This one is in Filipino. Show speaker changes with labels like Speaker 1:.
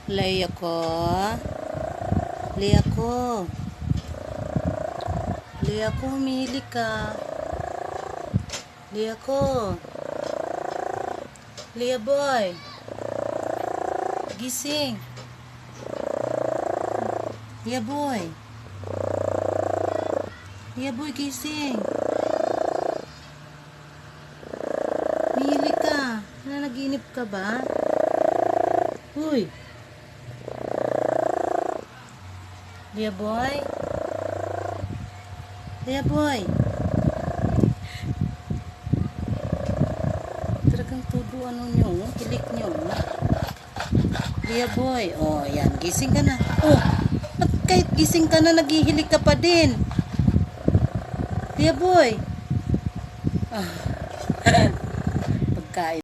Speaker 1: Leia ko. Leia ko. Leia ko, humili ka. Leia ko. Leia boy. Gising. Leia boy. Leia boy, gising. Humili ka. Nanaginip ka ba? Uy. Leia boy. Leia boy. Talagang todo ano nyo, kilik nyo. Leia boy. Oh, yan. Gising ka na. Oh, ba't kahit gising ka na, naghihilik ka pa din? Leia boy. Ah. Pagkain.